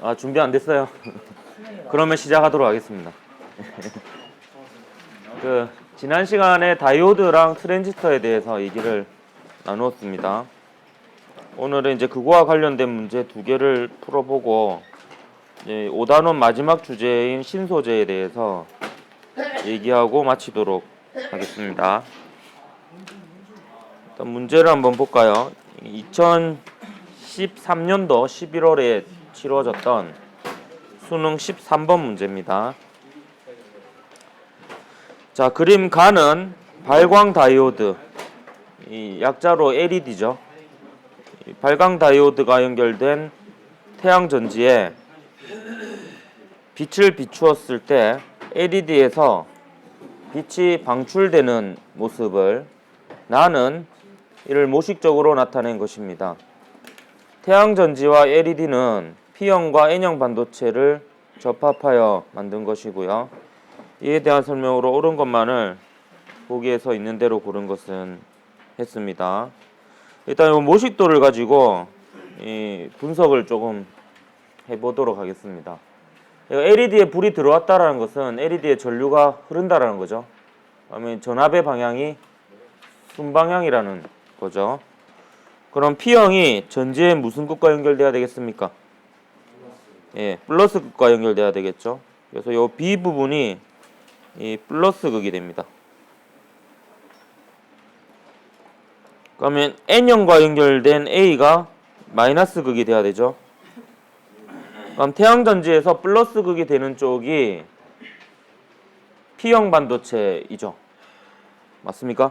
아, 준비 안 됐어요? 그러면 시작하도록 하겠습니다. 지난 시간에 다이오드랑 트랜지스터에 대해서 얘기를 나누었습니다. 오늘은 이제 그거와 관련된 문제 두 개를 풀어보고, 이제 5단원 마지막 주제인 신소재에 대해서 얘기하고 마치도록 하겠습니다. 일단 문제를 한번 볼까요? 2013년도 11월에 치러졌던 수능 13번 문제입니다. 자, 그림 가는 발광 다이오드, 이 약자로 LED죠. 발광 다이오드가 연결된 태양 전지에 빛을 비추었을 때 LED에서 빛이 방출되는 모습을 나는 이를 모식적으로 나타낸 것입니다. 태양 전지와 LED는 P형과 N형 반도체를 접합하여 만든 것이고요. 이에 대한 설명으로 옳은 것만을 보기에서 있는 대로 고른 것은 했습니다. 일단 이 모식도를 가지고 이 분석을 조금 해보도록 하겠습니다. LED에 불이 들어왔다라는 것은 LED에 전류가 흐른다라는 거죠. 그러면 전압의 방향이 순방향이라는 거죠. 그럼 P형이 전지의 무슨 극과 연결돼야 되겠습니까? 예, 플러스 극과 연결돼야 되겠죠. 그래서 이 B 부분이 이 플러스 극이 됩니다. 그러면 N형과 연결된 A가 마이너스 극이 돼야 되죠. 그럼 태양전지에서 플러스 극이 되는 쪽이 P형 반도체이죠. 맞습니까?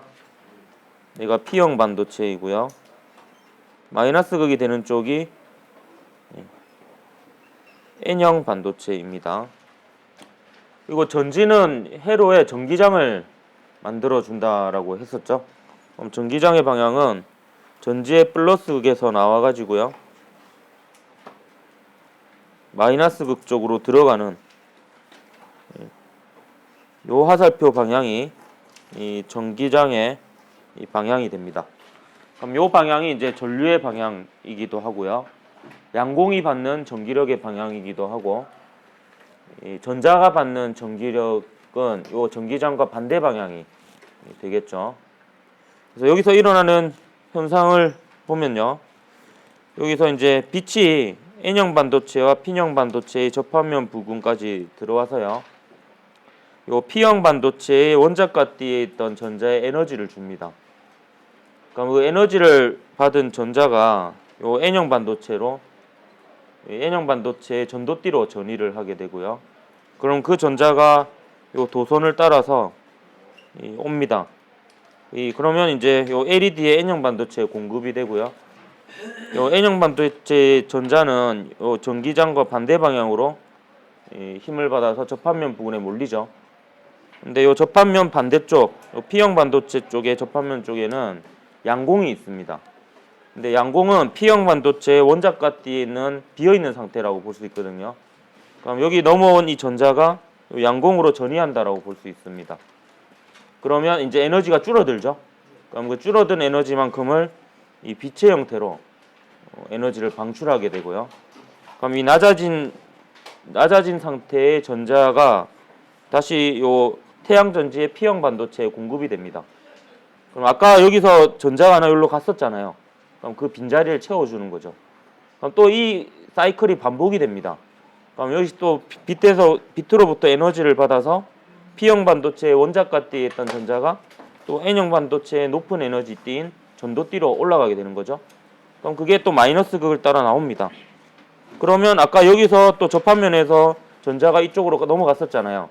얘가 P형 반도체이고요. 마이너스 극이 되는 쪽이 N형 반도체입니다. 그리고 전지는 회로에 전기장을 만들어 준다라고 했었죠. 그럼 전기장의 방향은 전지의 플러스 극에서 나와 가지고요. 마이너스 극 쪽으로 들어가는 요 화살표 방향이 이 전기장의 이 방향이 됩니다. 그럼 요 방향이 이제 전류의 방향이기도 하고요. 양공이 받는 전기력의 방향이기도 하고, 이 전자가 받는 전기력은 요 전기장과 반대 방향이 되겠죠. 그래서 여기서 일어나는 현상을 보면요. 여기서 이제 빛이 N형 반도체와 P형 반도체의 접합면 부분까지 들어와서요. 요 P형 반도체의 원자과 띠에 있던 전자에 에너지를 줍니다. 그럼 그 에너지를 받은 전자가 요 N형 반도체로 N형 반도체의 전도띠로 전이를 하게 되고요. 그럼 그 전자가 요 도선을 따라서 옵니다. 그러면 이제 요 LED의 N형 반도체에 공급이 되고요. 요 N형 반도체 전자는 요 전기장과 반대 방향으로 힘을 받아서 접합면 부분에 몰리죠. 근데 요 접합면 반대쪽, 요 P형 반도체 쪽의 접합면 쪽에는 양공이 있습니다. 근데 양공은 P형 반도체의 원자과 띠에 있는 비어있는 상태라고 볼 수 있거든요. 그럼 여기 넘어온 이 전자가 양공으로 전이한다라고 볼 수 있습니다. 그러면 이제 에너지가 줄어들죠. 그럼 그 줄어든 에너지만큼을 이 빛의 형태로 에너지를 방출하게 되고요. 그럼 이 낮아진 상태의 전자가 다시 요 태양 전지의 P형 반도체에 공급이 됩니다. 그럼 아까 여기서 전자가 하나 여기로 갔었잖아요. 그럼 그 빈자리를 채워주는 거죠. 그럼 또 이 사이클이 반복이 됩니다. 그럼 여기서 또 빛으로부터 에너지를 받아서 P형 반도체의 원자과 띠에 있던 전자가 또 N형 반도체의 높은 에너지 띠인 전도띠로 올라가게 되는 거죠. 그럼 그게 또 마이너스 극을 따라 나옵니다. 그러면 아까 여기서 또 접합면에서 전자가 이쪽으로 넘어갔었잖아요.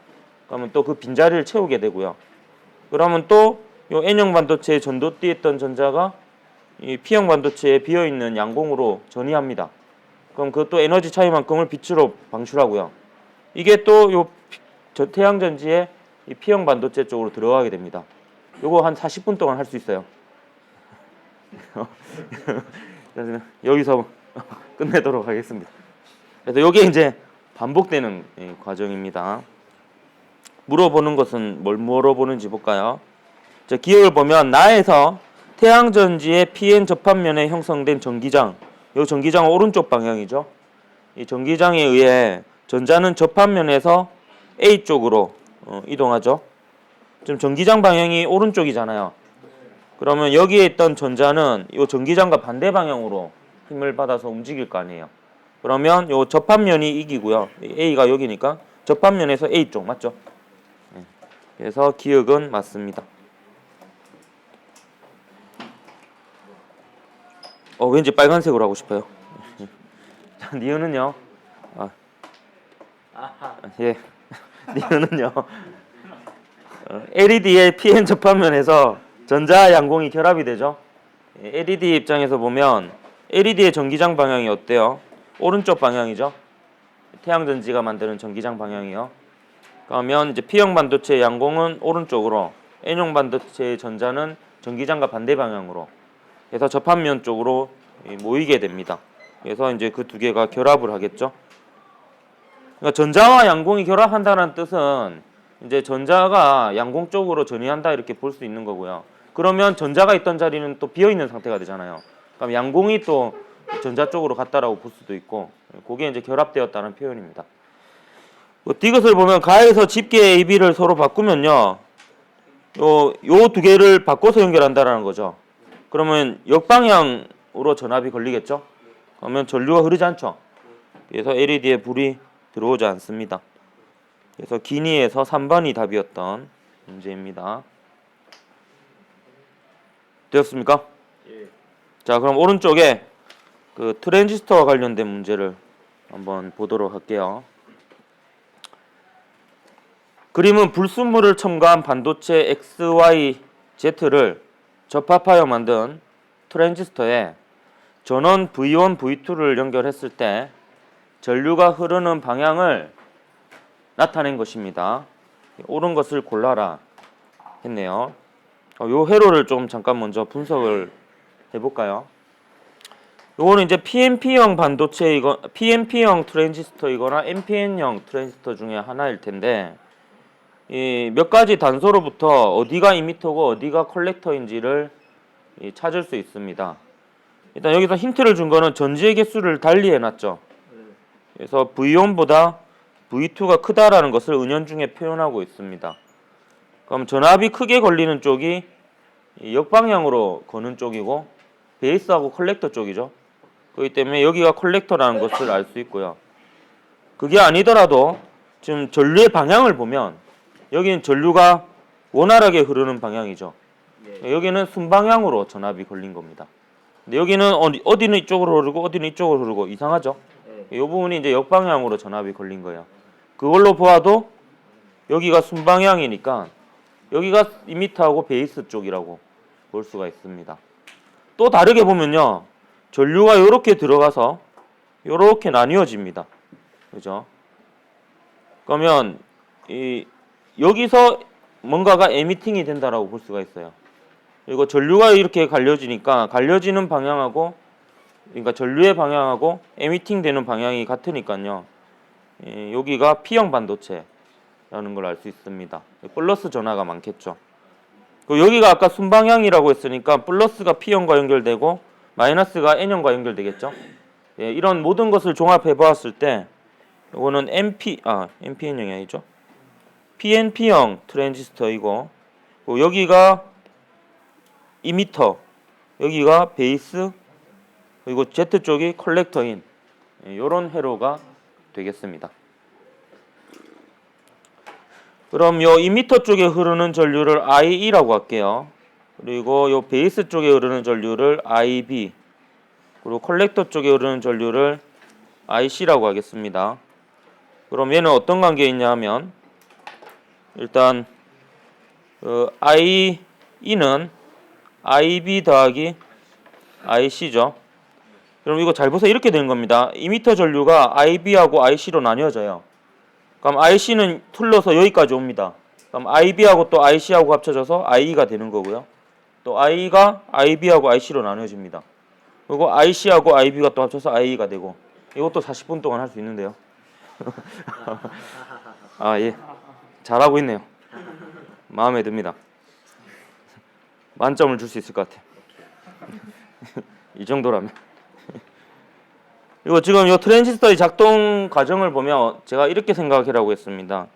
그러면 또 그 빈자리를 채우게 되고요. 그러면 또 요 N형 반도체의 전도띠에 있던 전자가 이 P형 반도체에 비어있는 양공으로 전이합니다. 그럼 그것도 에너지 차이만큼을 빛으로 방출하고요. 이게 또 요 태양 전지의 이 P형 반도체 쪽으로 들어가게 됩니다. 요거 한 40분 동안 할 수 있어요. 여기서 끝내도록 하겠습니다. 그래서 요게 이제 반복되는 과정입니다. 물어보는 것은 뭘 물어보는지 볼까요? 자, 기억을 보면 나에서 태양전지의 PN 접합면에 형성된 전기장, 이 전기장은 오른쪽 방향이죠. 이 전기장에 의해 전자는 접합면에서 A 쪽으로 이동하죠. 지금 전기장 방향이 오른쪽이잖아요. 그러면 여기에 있던 전자는 이 전기장과 반대 방향으로 힘을 받아서 움직일 거 아니에요. 그러면 이 접합면이 이기고요. A가 여기니까 접합면에서 A 쪽 맞죠? 그래서 기역은 맞습니다. 왠지 빨간색으로 하고 싶어요. 자, 니은은요? 예. 니은은요? LED의 PN 접합면에서 전자 양공이 결합이 되죠. LED 입장에서 보면 LED의 전기장 방향이 어때요? 오른쪽 방향이죠. 태양전지가 만드는 전기장 방향이요. 그러면 이제 P형 반도체의 양공은 오른쪽으로, N형 반도체의 전자는 전기장과 반대 방향으로 해서 접합면 쪽으로 모이게 됩니다. 그래서 이제 그 두 개가 결합을 하겠죠. 그러니까 전자와 양공이 결합한다는 뜻은 이제 전자가 양공 쪽으로 전이한다 이렇게 볼 수 있는 거고요. 그러면 전자가 있던 자리는 또 비어 있는 상태가 되잖아요. 그럼 양공이 또 전자 쪽으로 갔다라고 볼 수도 있고, 그게 이제 결합되었다는 표현입니다. 이것을 보면 가에서 집게 AB를 서로 바꾸면요, 요 두 개를 바꿔서 연결한다라는 거죠. 그러면 역방향으로 전압이 걸리겠죠. 그러면 전류가 흐르지 않죠. 그래서 LED에 불이 들어오지 않습니다. 그래서 기니에서 3번이 답이었던 문제입니다. 되었습니까? 예. 자, 그럼 오른쪽에 그 트랜지스터와 관련된 문제를 한번 보도록 할게요. 그림은 불순물을 첨가한 반도체 XYZ를 접합하여 만든 트랜지스터에 전원 V1, V2를 연결했을 때 전류가 흐르는 방향을 나타낸 것입니다. 옳은 것을 골라라 했네요. 요 회로를 좀 잠깐 먼저 분석을 해볼까요? 요거는 이제 PNP형 PNP형 트랜지스터이거나 NPN형 트랜지스터 중에 하나일 텐데, 이 몇 가지 단서로부터 어디가 이미터고 어디가 컬렉터인지를 찾을 수 있습니다. 일단 여기서 힌트를 준 거는 전지의 개수를 달리 해놨죠. 그래서 V1보다 V2가 크다라는 것을 은연중에 표현하고 있습니다. 그럼 전압이 크게 걸리는 쪽이 역방향으로 거는 쪽이고 베이스하고 컬렉터 쪽이죠. 그렇기 때문에 여기가 컬렉터라는 것을 알 수 있고요. 그게 아니더라도 지금 전류의 방향을 보면 여기는 전류가 원활하게 흐르는 방향이죠. 여기는 순방향으로 전압이 걸린 겁니다. 근데 여기는 어디는 이쪽으로 흐르고 어디는 이쪽으로 흐르고 이상하죠. 이 부분이 이제 역방향으로 전압이 걸린 거예요. 그걸로 보아도 여기가 순방향이니까 여기가 이미터하고 베이스 쪽이라고 볼 수가 있습니다. 또 다르게 보면요, 전류가 이렇게 들어가서 이렇게 나뉘어집니다. 그죠? 그러면 여기서 뭔가가 에미팅이 된다라고 볼 수가 있어요. 그리고 전류가 이렇게 갈려지니까 갈려지는 방향하고, 그러니까 전류의 방향하고 에미팅 되는 방향이 같으니까요, 여기가 P형 반도체라는 걸 알 수 있습니다. 플러스 전하가 많겠죠. 여기가 아까 순방향이라고 했으니까 플러스가 P형과 연결되고 마이너스가 N형과 연결되겠죠. 이런 모든 것을 종합해 보았을 때 이거는 NPN형이 아니죠. PNP형 트랜지스터이고, 여기가 이미터, 여기가 베이스, 그리고 Z쪽이 컬렉터인 이런 회로가 되겠습니다. 그럼 요 이미터 쪽에 흐르는 전류를 IE라고 할게요. 그리고 요 베이스 쪽에 흐르는 전류를 IB, 그리고 컬렉터 쪽에 흐르는 전류를 IC라고 하겠습니다. 그럼 얘는 어떤 관계에 있냐 하면, 일단 IE는 IB 더하기 IC죠. 그럼 이거 잘 보세요. 이렇게 되는 겁니다. 이미터 전류가 IB하고 IC로 나뉘어져요. 그럼 IC는 틀려서 여기까지 옵니다. 그럼 IB하고 또 IC하고 합쳐져서 IE가 되는 거고요. 또 I가 IB하고 IC로 나눠집니다. 그리고 IC하고 IB가 또 합쳐서 IE가 되고, 이것도 40분 동안 할 수 있는데요. 예. 잘하고 있네요. 마음에 듭니다. 만점을 줄 수 있을 것 같아요. 이 정도라면. 그리고 지금 요 트랜지스터의 작동 과정을 보면 제가 이렇게 생각하라고 했습니다.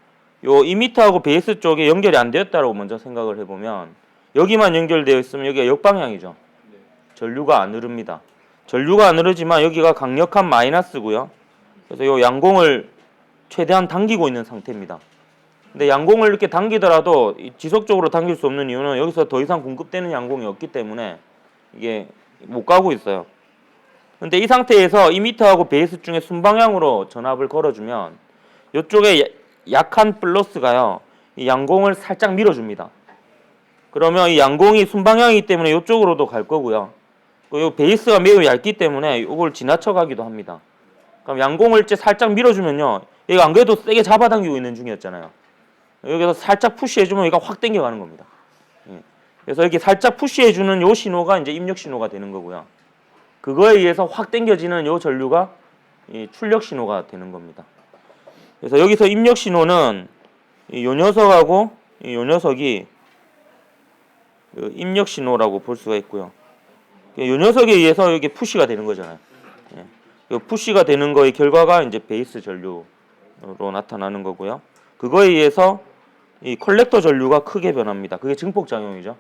요 이미터하고 베이스 쪽에 연결이 안 되었다고 먼저 생각을 해보면 여기만 연결되어 있으면 여기가 역방향이죠. 전류가 안 흐릅니다. 전류가 안 흐르지만 여기가 강력한 마이너스고요. 그래서 요 양공을 최대한 당기고 있는 상태입니다. 근데 양공을 이렇게 당기더라도 지속적으로 당길 수 없는 이유는 여기서 더 이상 공급되는 양공이 없기 때문에 이게 못 가고 있어요. 근데 이 상태에서 이미터하고 베이스 중에 순방향으로 전압을 걸어주면 이쪽에 약한 플러스가요, 이 양공을 살짝 밀어줍니다. 그러면 이 양공이 순방향이기 때문에 이쪽으로도 갈 거고요. 이 베이스가 매우 얇기 때문에 이걸 지나쳐 가기도 합니다. 그럼 양공을 이제 살짝 밀어주면요, 얘가 안 그래도 세게 잡아당기고 있는 중이었잖아요. 여기서 살짝 푸시해주면 얘가 확 당겨가는 겁니다. 그래서 이렇게 살짝 푸시해주는 요 신호가 이제 입력 신호가 되는 거고요. 그거에 의해서 확 당겨지는 요 전류가 이 출력 신호가 되는 겁니다. 그래서 여기서 입력 신호는 요 녀석하고 요 녀석이 입력 신호라고 볼 수가 있고요. 요 녀석에 의해서 이게 푸시가 되는 거잖아요. 요 푸시가 되는 거의 결과가 이제 베이스 전류로 나타나는 거고요. 그거에 의해서 이 컬렉터 전류가 크게 변합니다. 그게 증폭 작용이죠.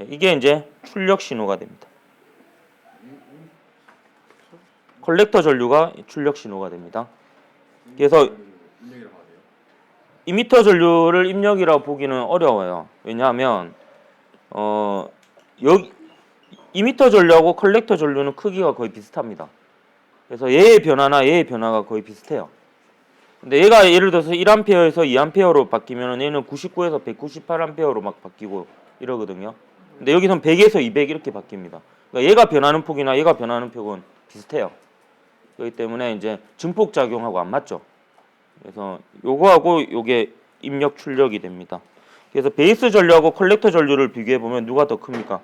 이게 이제 출력 신호가 됩니다. 컬렉터 전류가 출력 신호가 됩니다. 그래서 이미터 전류를 입력이라고 보기는 어려워요. 왜냐하면 여기 이미터 전류하고 컬렉터 전류는 크기가 거의 비슷합니다. 그래서 얘의 변화나 얘의 변화가 거의 비슷해요. 근데 얘가 예를 들어서 1A에서 2A로 바뀌면 얘는 99에서 198A로 막 바뀌고 이러거든요. 근데 여기서는 100에서 200 이렇게 바뀝니다. 그러니까 얘가 변하는 폭이나 얘가 변하는 폭은 비슷해요. 그렇기 때문에 이제 증폭 작용하고 안 맞죠. 그래서 요거하고 요게 입력 출력이 됩니다. 그래서 베이스 전류하고 컬렉터 전류를 비교해 보면 누가 더 큽니까?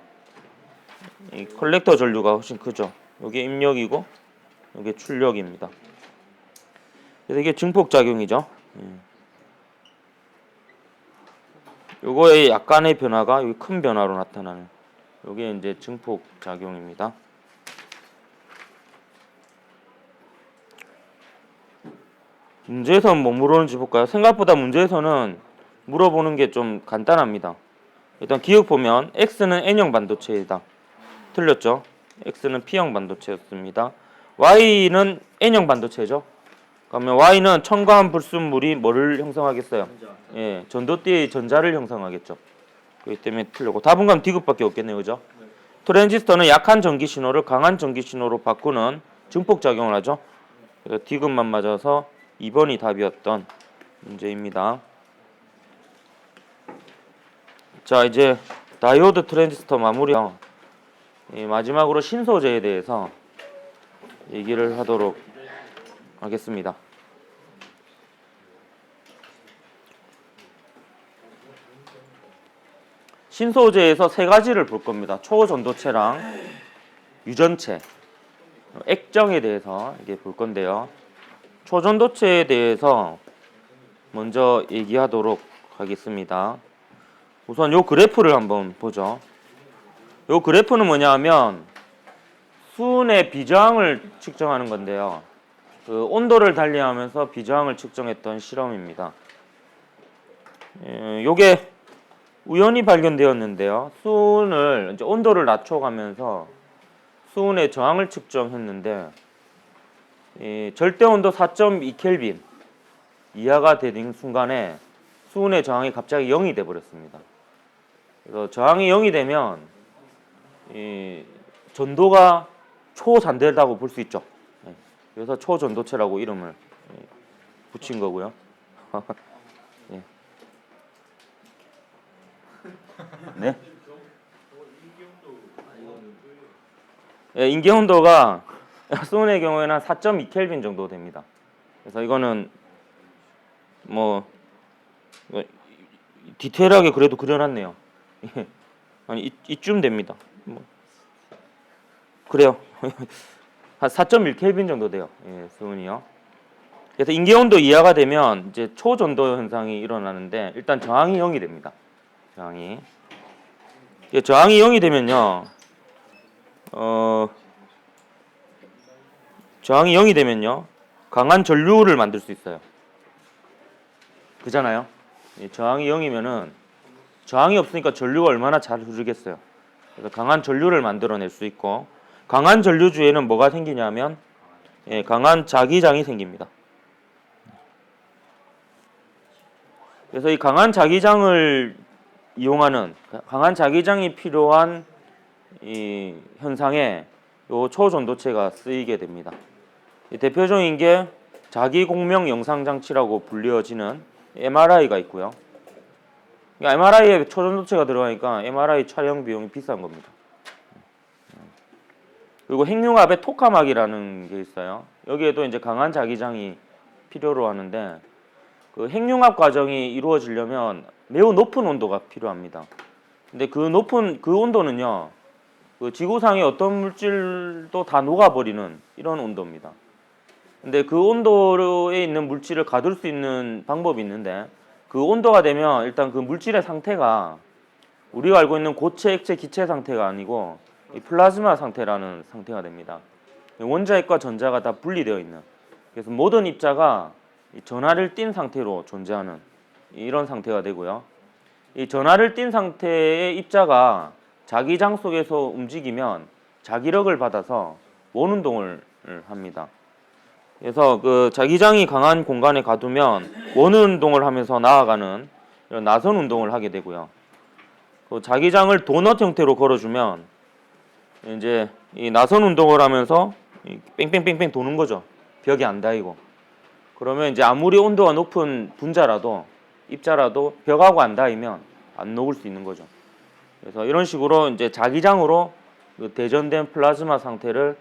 이 컬렉터 전류가 훨씬 크죠. 요게 입력이고 요게 출력입니다. 그래서 이게 증폭 작용이죠. 요거의 약간의 변화가 여기 큰 변화로 나타나는 요게 이제 증폭 작용입니다. 문제에서는 뭐 물어보는지 볼까요? 생각보다 문제에서는 물어보는 게 좀 간단합니다. 일단 기억 보면 X는 N형 반도체이다. 틀렸죠? X는 P형 반도체였습니다. Y는 N형 반도체죠. 그러면 Y는 첨가한 불순물이 뭐를 형성하겠어요? 예, 전도띠의 전자를 형성하겠죠. 그렇기 때문에 틀렸고 답은 그럼 D급밖에 없겠네요. 그죠? 트랜지스터는 약한 전기 신호를 강한 전기 신호로 바꾸는 증폭 작용을 하죠. 그래서 D급만 맞아서 2번이 답이었던 문제입니다. 자, 이제 다이오드 트랜지스터 마무리요. 마지막으로 신소재에 대해서 얘기를 하도록 하겠습니다. 신소재에서 세 가지를 볼 겁니다. 초전도체랑 유전체, 액정에 대해서 이게 볼 건데요. 초전도체에 대해서 먼저 얘기하도록 하겠습니다. 우선 요 그래프를 한번 보죠. 요 그래프는 뭐냐면 수은의 비저항을 측정하는 건데요. 그 온도를 달리하면서 비저항을 측정했던 실험입니다. 요게 우연히 발견되었는데요. 수은을 이제 온도를 낮춰가면서 수은의 저항을 측정했는데 절대 온도 4.2켈빈 이하가 되는 순간에 수은의 저항이 갑자기 0이 돼 버렸습니다. 그래서 저항이 0이 되면 전도가 초잔대라고 볼 수 있죠. 그래서 초전도체라고 이름을 붙인 거고요. 예. 네. 예, 인계온도가 수은의 경우에는 한 4.2켈빈 정도 됩니다. 그래서 이거는 뭐 디테일하게 그래도 그려놨네요. 아니 이쯤 됩니다. 뭐 그래요. 한 4.1켈빈 정도 돼요. 예, 수은이요. 그래서 인계온도 이하가 되면 이제 초전도 현상이 일어나는데 일단 저항이 0이 됩니다. 저항이 0이 되면요. 저항이 0이 되면요 강한 전류를 만들 수 있어요. 그잖아요. 저항이 0이면은 저항이 없으니까 전류가 얼마나 잘 흐르겠어요. 그래서 강한 전류를 만들어낼 수 있고, 강한 전류 주에는 뭐가 생기냐면 강한 자기장이 생깁니다. 그래서 이 강한 자기장을 이용하는, 강한 자기장이 필요한 이 현상에 요 초전도체가 쓰이게 됩니다. 대표적인 게 자기공명 영상장치라고 불려지는 MRI가 있고요. MRI에 초전도체가 들어가니까 MRI 촬영 비용이 비싼 겁니다. 그리고 핵융합에 토카막이라는 게 있어요. 여기에도 이제 강한 자기장이 필요로 하는데, 그 핵융합 과정이 이루어지려면 매우 높은 온도가 필요합니다. 근데 그 높은 그 온도는요, 그 지구상의 어떤 물질도 다 녹아버리는 이런 온도입니다. 근데 그 온도에 있는 물질을 가둘 수 있는 방법이 있는데, 그 온도가 되면 일단 그 물질의 상태가 우리가 알고 있는 고체, 액체, 기체 상태가 아니고 이 플라즈마 상태라는 상태가 됩니다. 원자핵과 전자가 다 분리되어 있는, 그래서 모든 입자가 전하를 띤 상태로 존재하는 이런 상태가 되고요. 이 전하를 띤 상태의 입자가 자기장 속에서 움직이면 자기력을 받아서 원운동을 합니다. 그래서 그 자기장이 강한 공간에 가두면 원운동을 하면서 나아가는 이런 나선 운동을 하게 되고요. 그 자기장을 도넛 형태로 걸어주면 이제 이 나선 운동을 하면서 뺑뺑뺑뺑 도는 거죠. 벽에 안 닿이고. 그러면 이제 아무리 온도가 높은 분자라도, 입자라도 벽하고 안 닿으면 안 녹을 수 있는 거죠. 그래서 이런 식으로 이제 자기장으로 그 대전된 플라즈마 상태를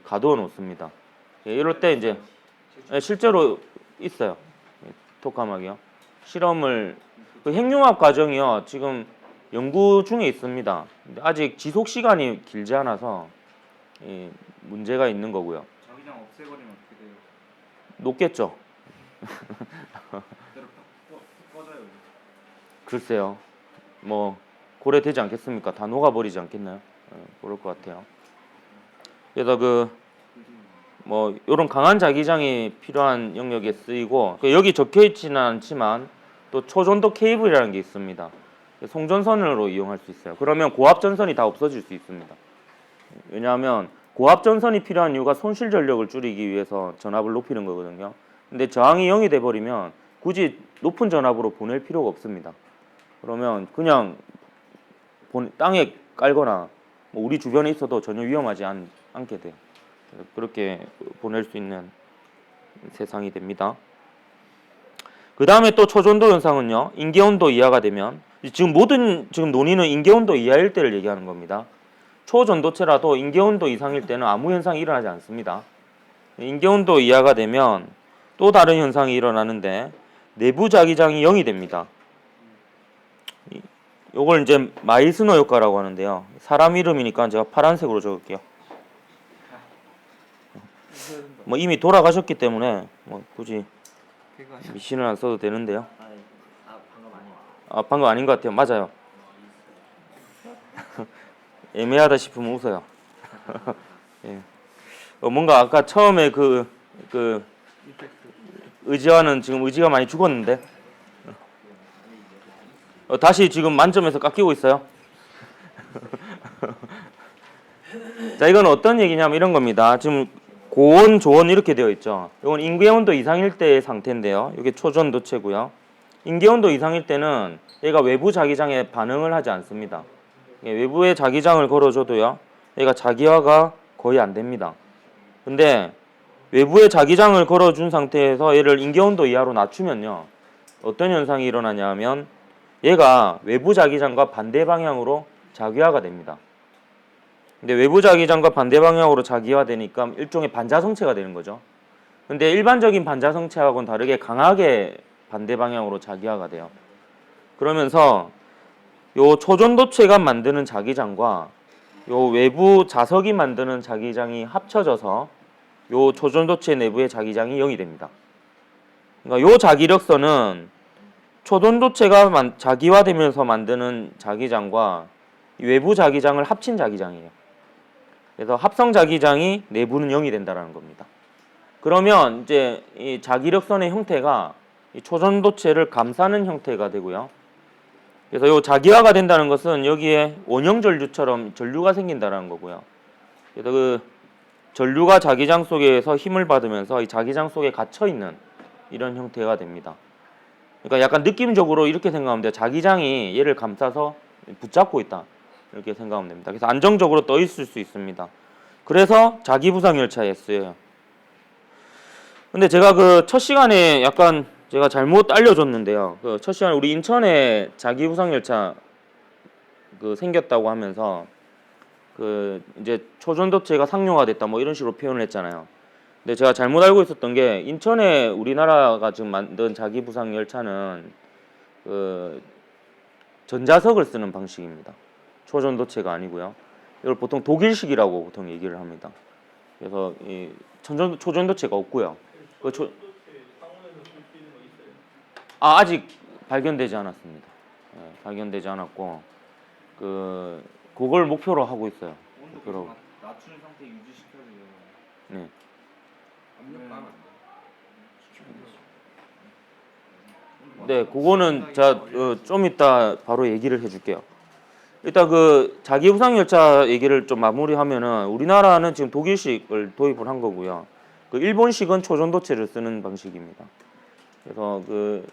가두어 놓습니다. 이럴 때 이제 실제로 있어요. 토카막이요. 실험을, 그 핵융합 과정이요 지금 연구 중에 있습니다. 근데 아직 지속 시간이 길지 않아서 문제가 있는 거고요. 자기장 없애버리면 어떻게 돼요? 녹겠죠. 그대로 꺼져요. 글쎄요. 뭐 고려되지 않겠습니까? 다 녹아버리지 않겠나요? 그럴 것 같아요. 그래서 뭐 이런 강한 자기장이 필요한 영역에 쓰이고, 여기 적혀 있지는 않지만 또 초전도 케이블이라는 게 있습니다. 송전선으로 이용할 수 있어요. 그러면 고압 전선이 다 없어질 수 있습니다. 왜냐하면 고압 전선이 필요한 이유가 손실 전력을 줄이기 위해서 전압을 높이는 거거든요. 근데 저항이 0이 돼 버리면 굳이 높은 전압으로 보낼 필요가 없습니다. 그러면 그냥 땅에 깔거나 뭐 우리 주변에 있어도 전혀 위험하지 않게 돼요. 그렇게 보낼 수 있는 세상이 됩니다. 그 다음에 또 초전도 현상은요, 인계온도 이하가 되면, 지금 논의는 인계온도 이하일 때를 얘기하는 겁니다. 초전도체라도 인계온도 이상일 때는 아무 현상이 일어나지 않습니다. 인계온도 이하가 되면 또 다른 현상이 일어나는데, 내부 자기장이 0이 됩니다. 요걸 이제 마이스너 효과라고 하는데요. 사람 이름이니까 제가 파란색으로 적을게요. 뭐 이미 돌아가셨기 때문에 뭐 굳이 미신을 안 써도 되는데요. 방금 아니에요. 방금 아닌 것 같아요. 맞아요. 애매하다 싶으면 웃어요. 예. 뭔가 아까 처음에 그 의지와는 지금 의지가 많이 죽었는데 다시 지금 만점에서 깎이고 있어요. 자, 이건 어떤 얘기냐면 이런 겁니다. 지금 고온, 조온 이렇게 되어 있죠. 이건 인계온도 이상일 때의 상태인데요. 이게 초전도체고요. 인계온도 이상일 때는 얘가 외부 자기장에 반응을 하지 않습니다. 외부에 자기장을 걸어줘도요, 얘가 자기화가 거의 안 됩니다. 근데 외부에 자기장을 걸어준 상태에서 얘를 인계온도 이하로 낮추면요, 어떤 현상이 일어나냐면 얘가 외부 자기장과 반대 방향으로 자기화가 됩니다. 근데 외부 자기장과 반대 방향으로 자기화되니까 일종의 반자성체가 되는 거죠. 근데 일반적인 반자성체하고는 다르게 강하게 반대 방향으로 자기화가 돼요. 그러면서 요 초전도체가 만드는 자기장과 요 외부 자석이 만드는 자기장이 합쳐져서 요 초전도체 내부의 자기장이 0이 됩니다. 그러니까 요 자기력선은 초전도체가 자기화되면서 만드는 자기장과 외부 자기장을 합친 자기장이에요. 그래서 합성 자기장이 내부는 0이 된다라는 겁니다. 그러면 이제 이 자기력선의 형태가 이 초전도체를 감싸는 형태가 되고요. 그래서 요 자기화가 된다는 것은 여기에 원형 전류처럼 전류가 생긴다라는 거고요. 그래서 그 전류가 자기장 속에서 힘을 받으면서 이 자기장 속에 갇혀 있는 이런 형태가 됩니다. 그러니까 약간 느낌적으로 이렇게 생각하면 돼요. 자기장이 얘를 감싸서 붙잡고 있다. 이렇게 생각하면 됩니다. 그래서 안정적으로 떠 있을 수 있습니다. 그래서 자기부상 열차에 쓰여요. 근데 제가 그 첫 시간에 약간 제가 잘못 알려줬는데요. 그 첫 시간에 우리 인천에 자기부상 열차 그 생겼다고 하면서 그 이제 초전도체가 상용화 됐다 뭐 이런 식으로 표현을 했잖아요. 근데 제가 잘못 알고 있었던 게 인천에 우리나라가 지금 만든 자기부상 열차는 그 전자석을 쓰는 방식입니다. 초전도체가 아니고요. 이걸 보통 독일식이라고 보통 얘기를 합니다. 그래서 이 초전도체가 없고요. 아직 발견되지 않았습니다. 발견되지 않았고 그걸 목표로 하고 있어요. 온도 목표로. 계속 낮추는 상태 유지시켜줘요. 네. 압력감 네, 그거는 제가 좀 이따 바로 얘기를 해줄게요. 일단 그 자기부상 열차 얘기를 좀 마무리하면은 우리나라는 지금 독일식을 도입을 한 거고요. 그 일본식은 초전도체를 쓰는 방식입니다. 그래서 그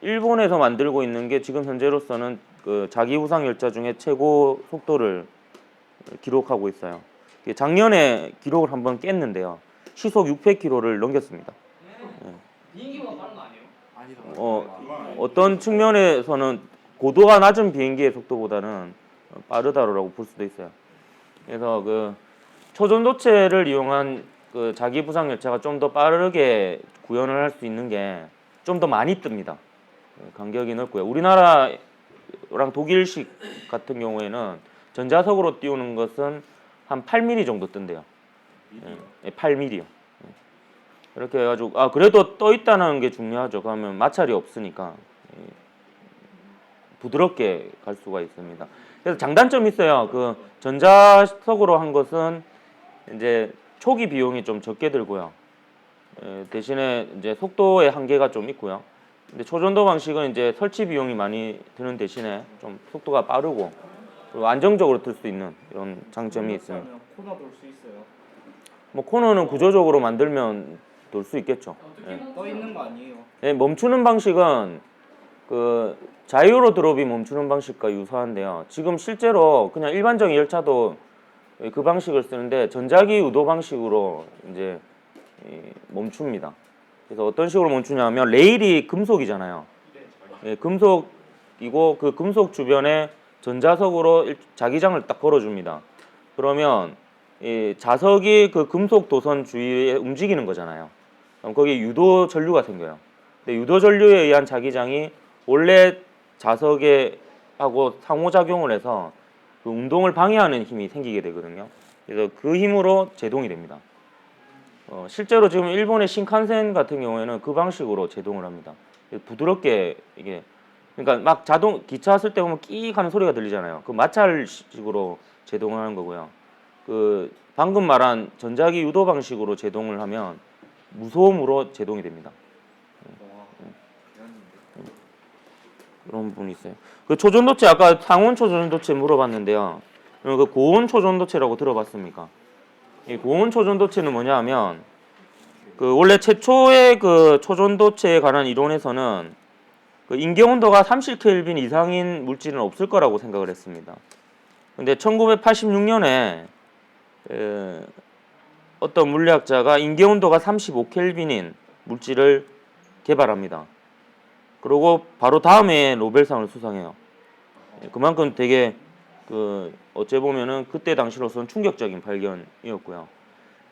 일본에서 만들고 있는 게 지금 현재로서는 그 자기부상 열차 중에 최고 속도를 기록하고 있어요. 작년에 기록을 한번 깼는데요. 시속 600km를 넘겼습니다. 비행기보다 빠른 거 아니에요? 어떤 측면에서는 고도가 낮은 비행기의 속도보다는 빠르다라고 볼 수도 있어요. 그래서 그 초전도체를 이용한 그 자기부상 열차가 좀 더 빠르게 구현을 할 수 있는 게 좀 더 많이 뜹니다. 간격이 넓고요. 우리나라랑 독일식 같은 경우에는 전자석으로 띄우는 것은 한 8mm 정도 뜬대요. 8mm요. 이렇게 해가지고 그래도 떠 있다는 게 중요하죠. 그러면 마찰이 없으니까 부드럽게 갈 수가 있습니다. 그래서 장단점이 있어요. 그 전자석으로 한 것은 이제 초기 비용이 좀 적게 들고요. 대신에 이제 속도의 한계가 좀 있고요. 근데 초전도 방식은 이제 설치 비용이 많이 드는 대신에 좀 속도가 빠르고 그리고 안정적으로 들 수 있는 이런 장점이 있습니다. 코너 돌 수 있어요. 뭐 코너는 구조적으로 만들면 돌 수 있겠죠. 떠 있는 거 아니에요? 네, 멈추는 방식은 그 자유로 드롭이 멈추는 방식과 유사한데요. 지금 실제로 그냥 일반적인 열차도 그 방식을 쓰는데 전자기 유도 방식으로 이제 멈춥니다. 그래서 어떤 식으로 멈추냐면 레일이 금속이잖아요. 금속이고 그 금속 주변에 전자석으로 자기장을 딱 걸어줍니다. 그러면 이 자석이 그 금속 도선 주위에 움직이는 거잖아요. 그럼 거기에 유도 전류가 생겨요. 근데 유도 전류에 의한 자기장이 원래 자석에 하고 상호작용을 해서 그 운동을 방해하는 힘이 생기게 되거든요. 그래서 그 힘으로 제동이 됩니다. 실제로 지금 일본의 신칸센 같은 경우에는 그 방식으로 제동을 합니다. 부드럽게 이게 그러니까 막 자동 기차 쓸 때 보면 끼익 하는 소리가 들리잖아요. 그 마찰식으로 제동을 하는 거고요. 그 방금 말한 전자기 유도 방식으로 제동을 하면 무소음으로 제동이 됩니다. 그런 부분이 있어요. 그 초전도체 아까 상온 초전도체 물어봤는데요. 그 고온 초전도체라고 들어봤습니까? 이 고온 초전도체는 뭐냐하면 그 원래 최초의 그 초전도체에 관한 이론에서는 그 인계 온도가 30켈빈 이상인 물질은 없을 거라고 생각을 했습니다. 근데 1986년에 어떤 물리학자가 인계 온도가 35켈빈인 물질을 개발합니다. 그리고 바로 다음 해에 노벨상을 수상해요. 그만큼 되게 그 어째 보면은 그때 당시로서는 충격적인 발견이었고요.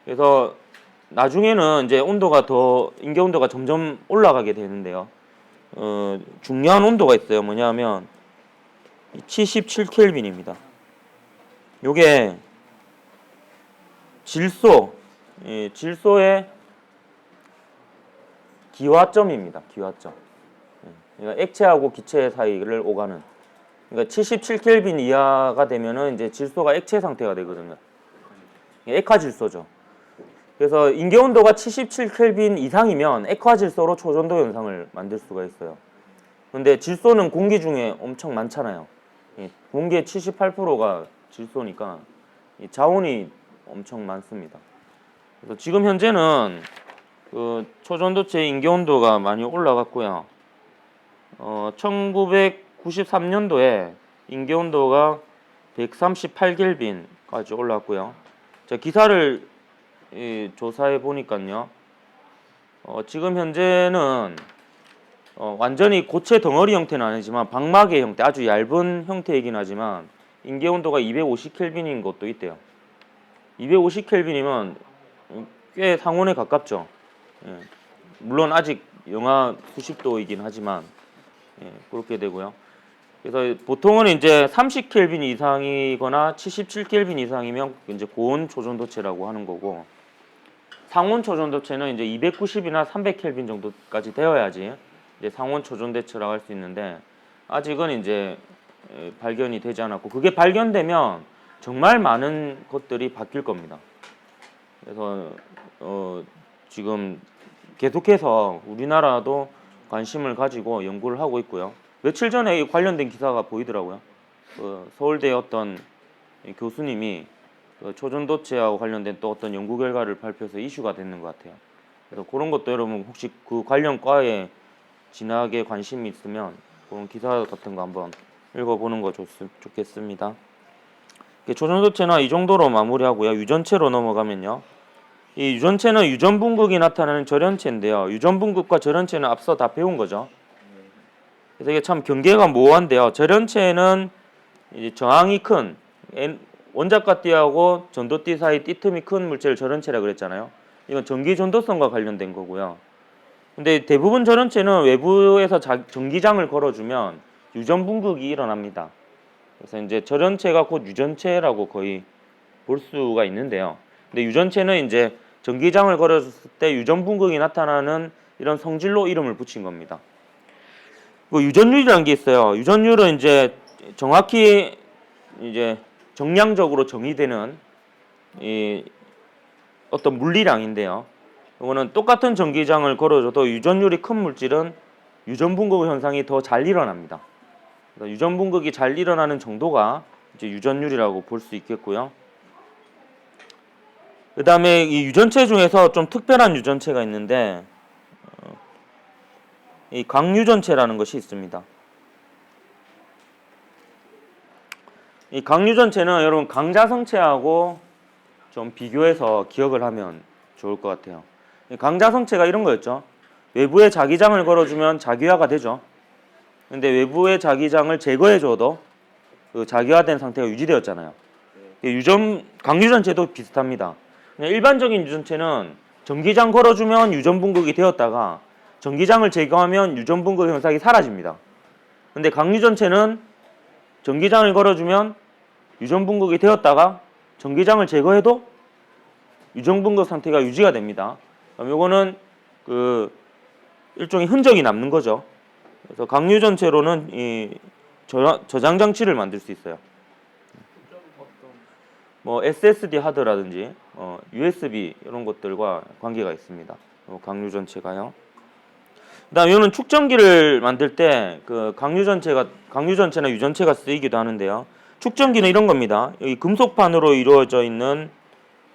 그래서 나중에는 이제 온도가 더 인계 온도가 점점 올라가게 되는데요. 중요한 온도가 있어요. 뭐냐면 77켈빈입니다. 요게 질소의 기화점입니다. 기화점. 그러니까 액체하고 기체 사이를 오가는. 그러니까 77켈빈 이하가 되면은 이제 질소가 액체 상태가 되거든요. 액화 질소죠. 그래서 인계 온도가 77켈빈 이상이면 액화 질소로 초전도 현상을 만들 수가 있어요. 근데 질소는 공기 중에 엄청 많잖아요. 공기의 78%가 질소니까 자원이 엄청 많습니다. 그래서 지금 현재는 그 초전도체 인계 온도가 많이 올라갔고요. 1993년도에 인계 온도가 138켈빈까지 올랐고요. 제가 기사를 조사해 보니까요. 지금 현재는 완전히 고체 덩어리 형태는 아니지만 방막의 형태, 아주 얇은 형태이긴 하지만 인계 온도가 250켈빈인 것도 있대요. 250켈빈이면 꽤 상온에 가깝죠. 예. 물론 아직 영하 수십 도이긴 하지만 그렇게 되고요. 그래서 보통은 이제 30켈빈 이상이거나 77켈빈 이상이면 이제 고온 초전도체라고 하는 거고, 상온 초전도체는 이제 290이나 300켈빈 정도까지 되어야지 이제 상온 초전도체라고 할 수 있는데, 아직은 이제 발견이 되지 않았고, 그게 발견되면 정말 많은 것들이 바뀔 겁니다. 그래서 지금 계속해서 우리나라도 관심을 가지고 연구를 하고 있고요. 며칠 전에 관련된 기사가 보이더라고요. 서울대 어떤 교수님이 초전도체하고 관련된 또 어떤 연구 결과를 발표해서 이슈가 됐는 것 같아요. 그래서 그런 것도 여러분 혹시 그 관련 과에 진하게 관심이 있으면 그런 기사 같은 거 한번 읽어보는 거 좋겠습니다. 초전도체는 이 정도로 마무리하고요. 유전체로 넘어가면요. 이 유전체는 유전분극이 나타나는 절연체인데요. 유전분극과 절연체는 앞서 다 배운 거죠. 그래서 이게 참 경계가 모호한데요. 절연체는 이제 저항이 큰 원자과 띠하고 전도띠 사이 띠틈이 큰 물체를 절연체라 그랬잖아요. 이건 전기 전도성과 관련된 거고요. 근데 대부분 절연체는 외부에서 전기장을 걸어주면 유전분극이 일어납니다. 그래서 이제 절연체가 곧 유전체라고 거의 볼 수가 있는데요. 근데 유전체는 이제 전기장을 걸어줬을 때 유전분극이 나타나는 이런 성질로 이름을 붙인 겁니다. 그 유전율이라는 게 있어요. 유전율은 이제 정확히 이제 정량적으로 정의되는 이 어떤 물리량인데요. 이거는 똑같은 전기장을 걸어줘도 유전율이 큰 물질은 유전분극 현상이 더 잘 일어납니다. 그래서 유전분극이 잘 일어나는 정도가 이제 유전율이라고 볼 수 있겠고요. 그 다음에 이 유전체 중에서 좀 특별한 유전체가 있는데 이 강유전체라는 것이 있습니다. 이 강유전체는 여러분 강자성체하고 좀 비교해서 기억을 하면 좋을 것 같아요. 이 강자성체가 이런 거였죠. 외부에 자기장을 걸어주면 자기화가 되죠. 근데 외부의 자기장을 제거해줘도 그 자기화된 상태가 유지되었잖아요. 강유전체도 비슷합니다. 일반적인 유전체는 전기장 걸어주면 유전분극이 되었다가 전기장을 제거하면 유전분극 현상이 사라집니다. 근데 강유전체는 전기장을 걸어주면 유전분극이 되었다가 전기장을 제거해도 유전분극 상태가 유지가 됩니다. 그럼 이거는 그 일종의 흔적이 남는 거죠. 그래서 강유전체로는 이 저장 장치를 만들 수 있어요. 뭐 SSD 하드라든지 USB 이런 것들과 관계가 있습니다. 강유전체가요. 그다음 이거는 축전기를 만들 때 그 강유전체나 유전체가 쓰이기도 하는데요. 축전기는 이런 겁니다. 여기 금속판으로 이루어져 있는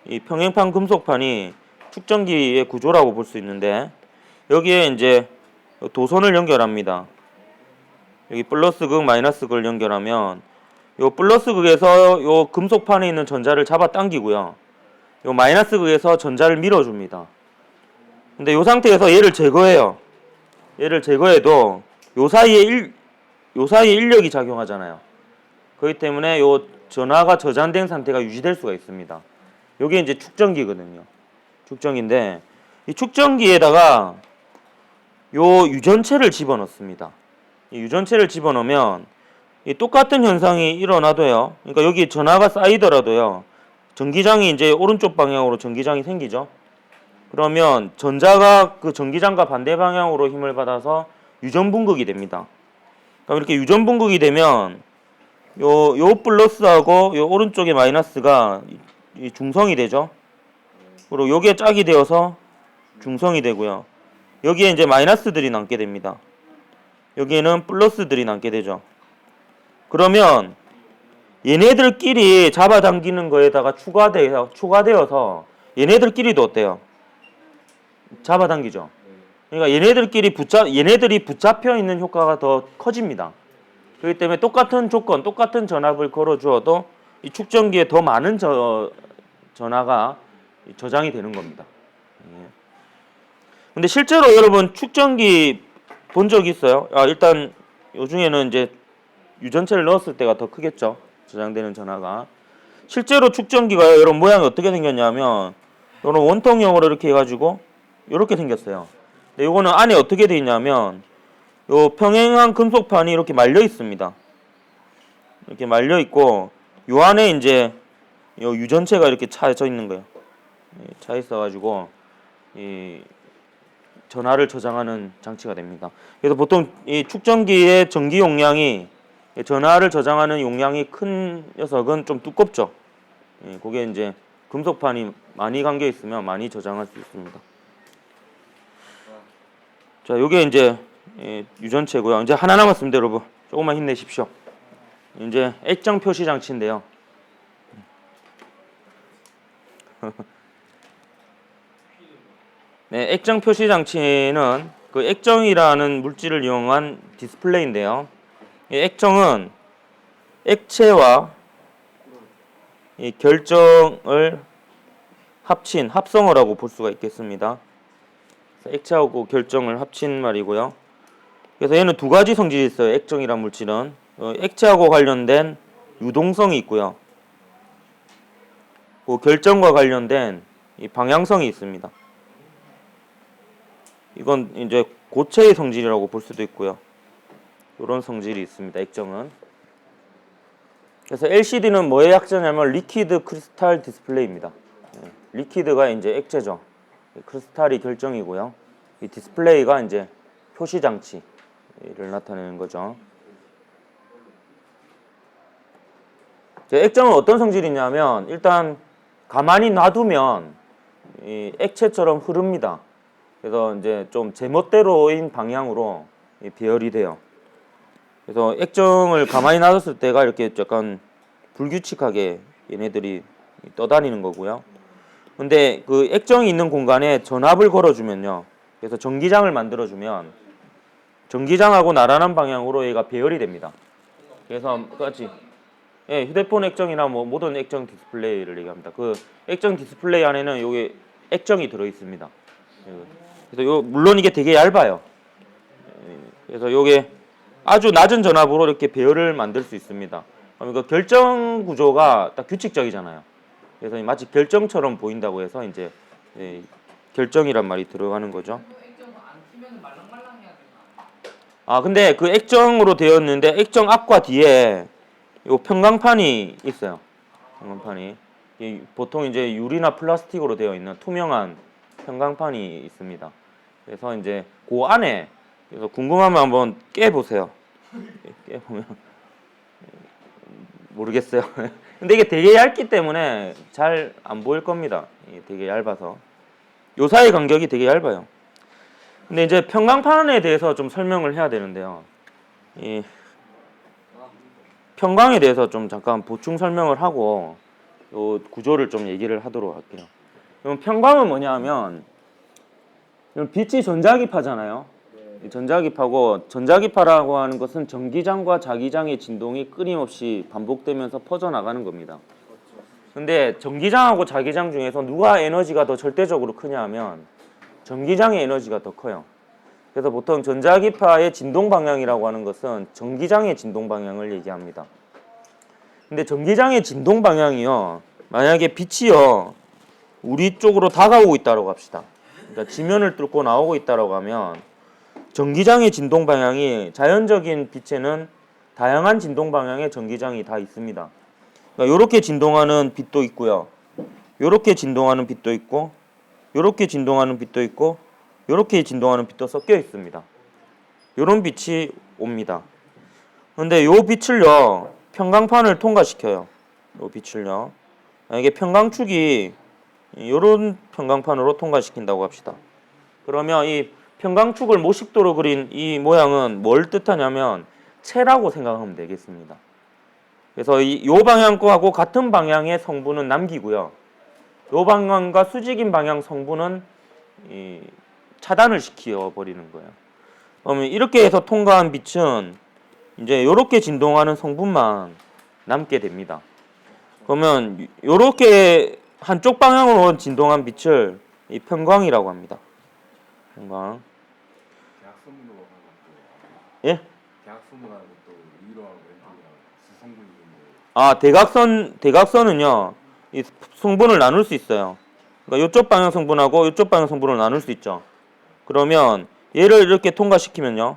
이 평행판 금속판이 축전기의 구조라고 볼 수 있는데, 여기에 이제 도선을 연결합니다. 여기 플러스 극, 마이너스 극을 연결하면 요 플러스 극에서 요 금속판에 있는 전자를 잡아 당기고요. 요 마이너스 극에서 전자를 밀어줍니다. 근데 요 상태에서 얘를 제거해요. 얘를 제거해도 요 사이에 인력이 작용하잖아요. 그렇기 때문에 요 전하가 저장된 상태가 유지될 수가 있습니다. 요게 이제 축전기거든요. 축전기인데 이 축전기에다가 요 유전체를 집어넣습니다. 이 유전체를 집어넣으면 이 똑같은 현상이 일어나도요. 그러니까 여기 전하가 쌓이더라도요. 전기장이 이제 오른쪽 방향으로 전기장이 생기죠. 그러면 전자가 그 전기장과 반대 방향으로 힘을 받아서 유전분극이 됩니다. 그럼 이렇게 유전분극이 되면 요 플러스하고 요 오른쪽의 마이너스가 이 중성이 되죠. 그리고 요게 짝이 되어서 중성이 되고요. 여기에 이제 마이너스들이 남게 됩니다. 여기에는 플러스들이 남게 되죠. 그러면 얘네들끼리 잡아당기는 거에다가 추가되어서 얘네들끼리도 어때요? 잡아당기죠. 그러니까 얘네들이 붙잡혀 있는 효과가 더 커집니다. 그렇기 때문에 똑같은 조건, 똑같은 전압을 걸어 주어도 이 축전기에 더 많은 전하가 저장이 되는 겁니다. 근데 실제로 여러분 축전기 본 적 있어요? 일단 요 중에는 이제 유전체를 넣었을 때가 더 크겠죠. 저장되는 전하가. 실제로 축전기가 여러분 모양이 어떻게 생겼냐면 이런 원통형으로 이렇게 해가지고 이렇게 생겼어요. 근데 요거는 안에 어떻게 돼 있냐면 요 평행한 금속판이 이렇게 말려 있습니다. 이렇게 말려 있고 요 안에 이제 요 유전체가 이렇게 차져 있는 거예요. 차 있어가지고 이 전하를 저장하는 장치가 됩니다. 그래서 보통 이 축전기의 전기 용량이 전하를 저장하는 용량이 큰 녀석은 좀 두껍죠. 그게 이제 금속판이 많이 감겨 있으면 많이 저장할 수 있습니다. 자, 요게 이제 유전체고요. 이제 하나 남았습니다, 여러분. 조금만 힘내십시오. 이제 액정 표시 장치인데요. 네, 액정 표시 장치는 그 액정이라는 물질을 이용한 디스플레이인데요. 이 액정은 액체와 이 결정을 합친 합성어라고 볼 수가 있겠습니다. 액체하고 결정을 합친 말이고요. 그래서 얘는 두 가지 성질이 있어요. 액정이란 물질은 액체하고 관련된 유동성이 있고요. 그 결정과 관련된 이 방향성이 있습니다. 이건 이제 고체의 성질이라고 볼 수도 있고요. 이런 성질이 있습니다. 액정은. 그래서 LCD는 뭐의 약자냐면 리퀴드 크리스탈 디스플레이입니다. 리퀴드가 이제 액체죠. 크리스탈이 결정이고요. 이 디스플레이가 이제 표시 장치를 나타내는 거죠. 액정은 어떤 성질이 있냐면 일단 가만히 놔두면 이 액체처럼 흐릅니다. 그래서 이제 좀 제멋대로인 방향으로 배열이 돼요. 그래서 액정을 가만히 놔뒀을 때가 이렇게 약간 불규칙하게 얘네들이 떠다니는 거고요. 근데 그 액정이 있는 공간에 전압을 걸어주면요. 그래서 전기장을 만들어주면 전기장하고 나란한 방향으로 얘가 배열이 됩니다. 그래서 같이 휴대폰 액정이나 뭐 모든 액정 디스플레이를 얘기합니다. 그 액정 디스플레이 안에는 요게 액정이 들어 있습니다. 그래서 물론 이게 되게 얇아요. 그래서 요게 아주 낮은 전압으로 이렇게 배열을 만들 수 있습니다. 그러니까 결정 구조가 딱 규칙적이잖아요. 그래서 마치 결정처럼 보인다고 해서 이제 결정이란 말이 들어가는 거죠. 액정 안 끼면 말랑말랑해야 되나? 근데 그 액정으로 되어 있는데 액정 앞과 뒤에 요 평광판이 있어요. 평광판이 보통 이제 유리나 플라스틱으로 되어 있는 투명한 평광판이 있습니다. 그래서 이제 그 안에 그래서 궁금하면 한번 깨보세요. 깨보면 모르겠어요. 근데 이게 되게 얇기 때문에 잘 안 보일 겁니다. 되게 얇아서 요 사이 간격이 되게 얇아요. 근데 이제 평광판에 대해서 좀 설명을 해야 되는데요. 이 평광에 대해서 좀 잠깐 보충 설명을 하고 요 구조를 좀 얘기를 하도록 할게요. 그럼 평광은 뭐냐면 빛이 전자기파잖아요. 전자기파고 전자기파라고 하는 것은 전기장과 자기장의 진동이 끊임없이 반복되면서 퍼져나가는 겁니다. 근데 전기장하고 자기장 중에서 누가 에너지가 더 절대적으로 크냐 하면 전기장의 에너지가 더 커요. 그래서 보통 전자기파의 진동 방향이라고 하는 것은 전기장의 진동 방향을 얘기합니다. 근데 전기장의 진동 방향이요. 만약에 빛이요. 우리 쪽으로 다가오고 있다고 합시다. 그러니까 지면을 뚫고 나오고 있다고 하면 전기장의 진동 방향이 자연적인 빛에는 다양한 진동 방향의 전기장이 다 있습니다. 그러니까 이렇게 진동하는 빛도 있고요. 이렇게 진동하는 빛도 있고 이렇게 진동하는 빛도 있고 이렇게 진동하는 빛도 섞여 있습니다. 이런 빛이 옵니다. 그런데 이 빛을요. 평광판을 통과시켜요. 이 빛을요. 이게 평광축이 이런 평광판으로 통과시킨다고 합시다. 그러면 이 평광축을 모식도로 그린 이 모양은 뭘 뜻하냐면 채라고 생각하면 되겠습니다. 그래서 요 방향하고 같은 방향의 성분은 남기고요. 요 방향과 수직인 방향 성분은 차단을 시켜 버리는 거예요. 그러면 이렇게 해서 통과한 빛은 이제 이렇게 진동하는 성분만 남게 됩니다. 그러면 이렇게 한쪽 방향으로 진동한 빛을 이 편광이라고 합니다. 편광. 대학선문으로 하는 예? 대학선문하고 또 위로하고 왼쪽이랑 지성분이 있는데 대각선은요, 이 성분을 나눌 수 있어요. 그러니까 이쪽 방향 성분하고 이쪽 방향 성분을 나눌 수 있죠. 그러면 얘를 이렇게 통과시키면요,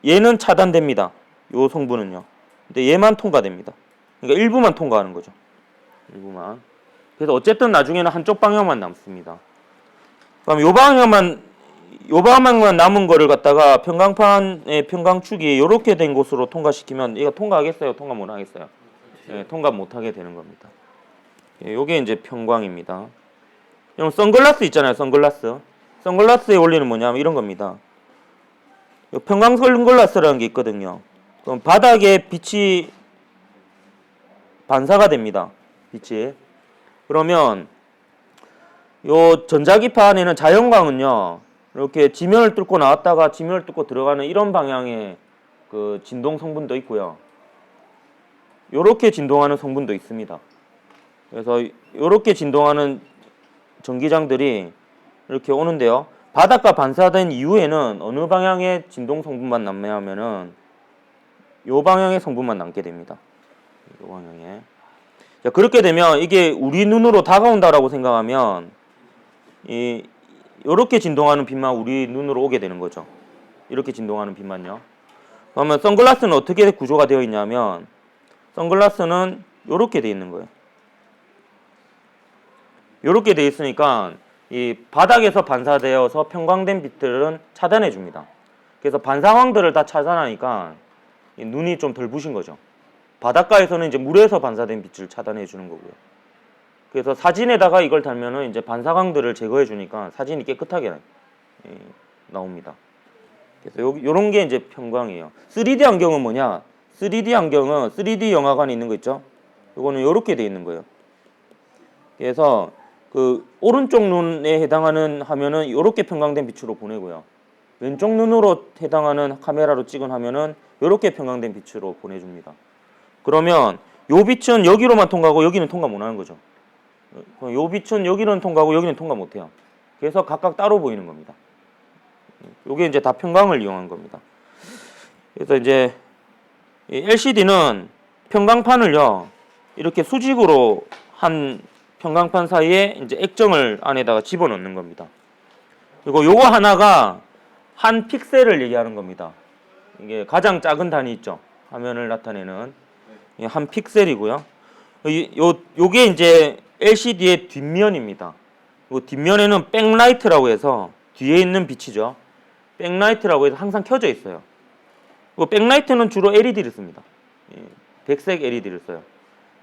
얘는 차단됩니다. 요 성분은요. 근데 얘만 통과됩니다. 그러니까 일부만 통과하는 거죠. 일부만. 그래서 어쨌든 나중에는 한쪽 방향만 남습니다. 그럼 요 방향만 남은 거를 갖다가 평광판의 평광축이 요렇게 된 곳으로 통과시키면 얘가 통과하겠어요? 통과 못 하겠어요? 예, 통과 못 하게 되는 겁니다. 예, 요게 이제 평광입니다. 그럼 선글라스 있잖아요. 선글라스. 선글라스의 원리는 뭐냐면 이런 겁니다. 요 평광 선글라스라는 게 있거든요. 그럼 바닥에 빛이 반사가 됩니다. 빛이. 그러면 요 전자기파 안에는 자연광은요, 이렇게 지면을 뚫고 나왔다가 지면을 뚫고 들어가는 이런 방향의 그 진동 성분도 있고요. 요렇게 진동하는 성분도 있습니다. 그래서 요렇게 진동하는 전기장들이 이렇게 오는데요. 바닥과 반사된 이후에는 어느 방향의 진동 성분만 남냐면은 요 방향의 성분만 남게 됩니다. 요 방향에. 자, 그렇게 되면 이게 우리 눈으로 다가온다라고 생각하면 이렇게 진동하는 빛만 우리 눈으로 오게 되는 거죠. 이렇게 진동하는 빛만요. 그러면 선글라스는 어떻게 구조가 되어 있냐면 선글라스는 이렇게 되어 있는 거예요. 이렇게 되어 있으니까 이 바닥에서 반사되어서 평광된 빛들은 차단해 줍니다. 그래서 반사광들을 다 차단하니까 눈이 좀 덜 부신 거죠. 바닷가에서는 이제 물에서 반사된 빛을 차단해 주는 거고요. 그래서 사진에다가 이걸 달면은 이제 반사광들을 제거해 주니까 사진이 깨끗하게 나옵니다. 그래서 요런 게 이제 평광이에요. 3D 안경은 뭐냐? 3D 안경은 3D 영화관에 있는 거 있죠? 요거는 요렇게 돼 있는 거예요. 그래서 그 오른쪽 눈에 해당하는 화면은 요렇게 평광된 빛으로 보내고요. 왼쪽 눈으로 해당하는 카메라로 찍은 화면은 요렇게 평광된 빛으로 보내줍니다. 그러면 요 빛은 여기로만 통과하고 여기는 통과 못 하는 거죠. 요 빛은 여기는 통과하고 여기는 통과 못 해요. 그래서 각각 따로 보이는 겁니다. 요게 이제 다 평광을 이용한 겁니다. 그래서 이제 LCD는 평광판을요, 이렇게 수직으로 한 평광판 사이에 이제 액정을 안에다가 집어넣는 겁니다. 그리고 요거 하나가 한 픽셀을 얘기하는 겁니다. 이게 가장 작은 단위 있죠. 화면을 나타내는 한 픽셀이고요. 요게 이제 LCD의 뒷면입니다. 요 뒷면에는 백라이트라고 해서 뒤에 있는 빛이죠. 백라이트라고 해서 항상 켜져 있어요. 백라이트는 주로 LED를 씁니다. 백색 LED를 써요.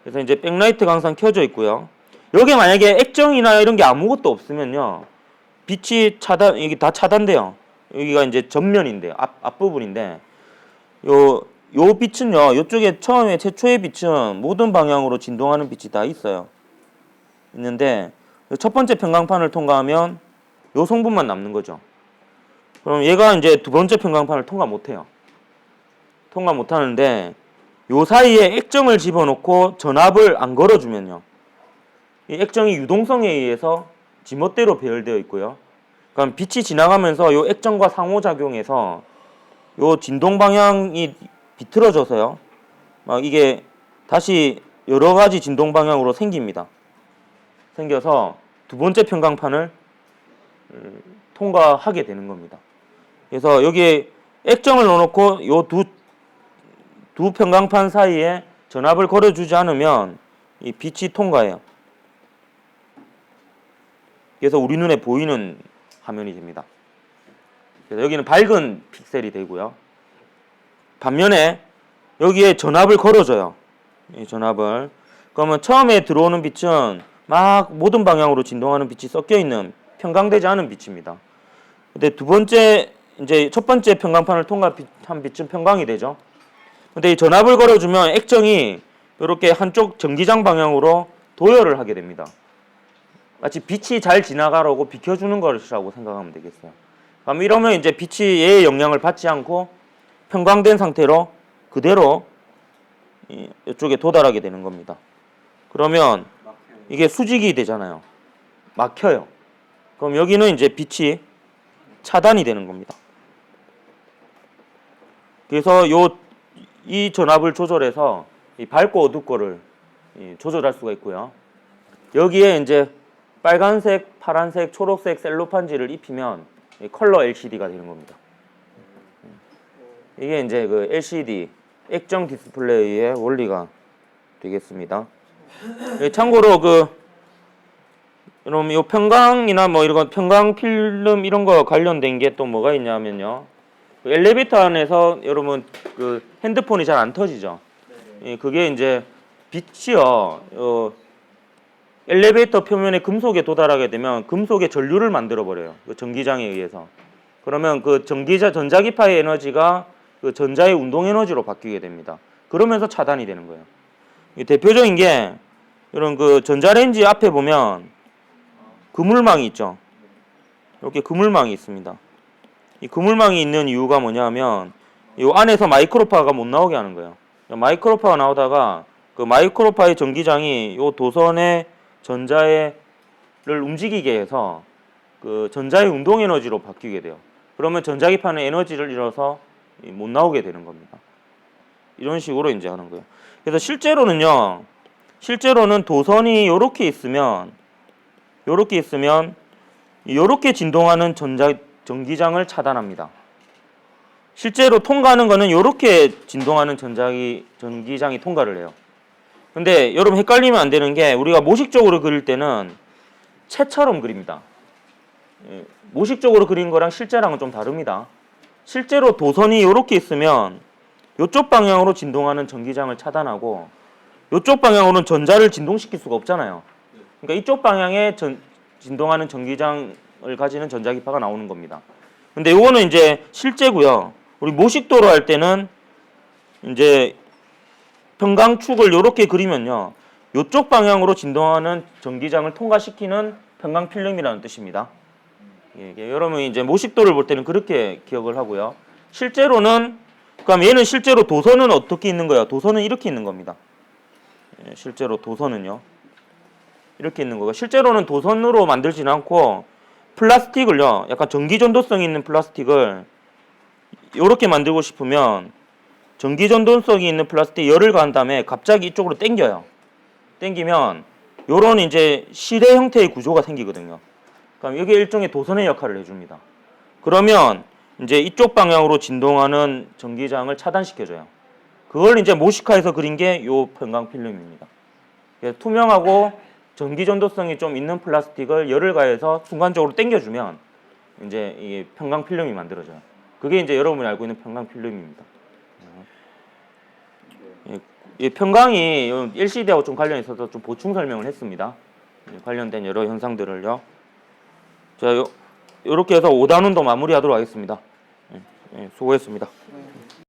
그래서 이제 백라이트가 항상 켜져 있고요. 여기 만약에 액정이나 이런 게 아무것도 없으면요, 빛이 이게 다 차단돼요. 여기가 이제 전면인데 앞부분인데 요 빛은요, 요쪽에 처음에 최초의 빛은 모든 방향으로 진동하는 빛이 다 있는데 첫 번째 평광판을 통과하면 요 성분만 남는 거죠. 그럼 얘가 이제 두 번째 평광판을 통과 못 해요. 통과 못 하는데 요 사이에 액정을 집어넣고 전압을 안 걸어주면요, 이 액정이 유동성에 의해서 지멋대로 배열되어 있고요. 그럼 빛이 지나가면서 요 액정과 상호작용해서 요 진동 방향이 비틀어져서요, 막 이게 다시 여러 가지 진동 방향으로 생깁니다. 생겨서 두 번째 평광판을 통과하게 되는 겁니다. 그래서 여기에 액정을 넣어놓고 요 두 평광판 사이에 전압을 걸어주지 않으면 이 빛이 통과해요. 그래서 우리 눈에 보이는 화면이 됩니다. 그래서 여기는 밝은 픽셀이 되고요. 반면에 여기에 전압을 걸어줘요. 이 전압을. 그러면 처음에 들어오는 빛은 막 모든 방향으로 진동하는 빛이 섞여 있는 편광되지 않은 빛입니다. 근데 두 번째 이제 첫 번째 편광판을 통과한 빛은 편광이 되죠. 근데 이 전압을 걸어주면 액정이 이렇게 한쪽 전기장 방향으로 도열을 하게 됩니다. 마치 빛이 잘 지나가라고 비켜주는 것이라고 생각하면 되겠어요. 그럼 이러면 이제 빛이 얘의 영향을 받지 않고 편광된 상태로 그대로 이쪽에 도달하게 되는 겁니다. 그러면 이게 수직이 되잖아요. 막혀요. 그럼 여기는 이제 빛이 차단이 되는 겁니다. 그래서 이 전압을 조절해서 이 밝고 어둡고를 조절할 수가 있고요. 여기에 이제 빨간색, 파란색, 초록색 셀로판지를 입히면 컬러 LCD가 되는 겁니다. 이게 이제 그 LCD 액정 디스플레이의 원리가 되겠습니다. 참고로 여러분 이 편광이나 뭐 이런 편광 필름 이런 거 관련된 게 또 뭐가 있냐면요. 그 엘리베이터 안에서 여러분 그 핸드폰이 잘 안 터지죠. 그게 이제 빛이요. 엘리베이터 표면에 금속에 도달하게 되면 금속의 전류를 만들어 버려요. 그 전기장에 의해서. 그러면 그 전자기파의 에너지가 그 전자의 운동 에너지로 바뀌게 됩니다. 그러면서 차단이 되는 거예요. 대표적인 게 이런 그 전자레인지 앞에 보면 그물망이 있죠. 이렇게 그물망이 있습니다. 이 그물망이 있는 이유가 뭐냐면 이 안에서 마이크로파가 못 나오게 하는 거예요. 마이크로파가 나오다가 그 마이크로파의 전기장이 이 도선의 전자를 움직이게 해서 그 전자의 운동 에너지로 바뀌게 돼요. 그러면 전자기파는 에너지를 잃어서 못 나오게 되는 겁니다. 이런 식으로 이제 하는 거예요. 그래서 실제로는 도선이 이렇게 있으면 이렇게 진동하는 전기장을 차단합니다. 실제로 통과하는 거는 이렇게 진동하는 전기장이 통과를 해요. 근데 여러분 헷갈리면 안 되는 게 우리가 모식적으로 그릴 때는 채처럼 그립니다. 모식적으로 그린 거랑 실제랑은 좀 다릅니다. 실제로 도선이 이렇게 있으면 이쪽 방향으로 진동하는 전기장을 차단하고 이쪽 방향으로는 전자를 진동시킬 수가 없잖아요. 그러니까 이쪽 방향에 진동하는 전기장을 가지는 전자기파가 나오는 겁니다. 근데 이거는 이제 실제고요. 우리 모식도로 할 때는 이제 편광축을 이렇게 그리면요. 이쪽 방향으로 진동하는 전기장을 통과시키는 편광필름이라는 뜻입니다. 여러분 이제 모식도를 볼 때는 그렇게 기억을 하고요. 실제로는 그럼 얘는 실제로 도선은 어떻게 있는 거예요? 도선은 이렇게 있는 겁니다. 실제로 도선은요. 이렇게 있는 거고 실제로는 도선으로 만들지는 않고 플라스틱을요. 약간 전기 전도성이 있는 플라스틱을 이렇게 만들고 싶으면 전기 전도성이 있는 플라스틱에 열을 가한 다음에 갑자기 이쪽으로 당겨요. 당기면 요런 이제 실의 형태의 구조가 생기거든요. 그럼 이게 일종의 도선의 역할을 해줍니다. 그러면 이제 이쪽 방향으로 진동하는 전기장을 차단시켜줘요. 그걸 이제 모식화해서 그린 게 요 편광 필름입니다. 투명하고 전기 전도성이 좀 있는 플라스틱을 열을 가해서 순간적으로 당겨주면 이제 이게 편광 필름이 만들어져요. 그게 이제 여러분이 알고 있는 편광 필름입니다. 이 편광이 LCD하고 좀 관련이 있어서 좀 보충 설명을 했습니다. 관련된 여러 현상들을요. 자, 요렇게 해서 5단원도 마무리하도록 하겠습니다. 수고했습니다.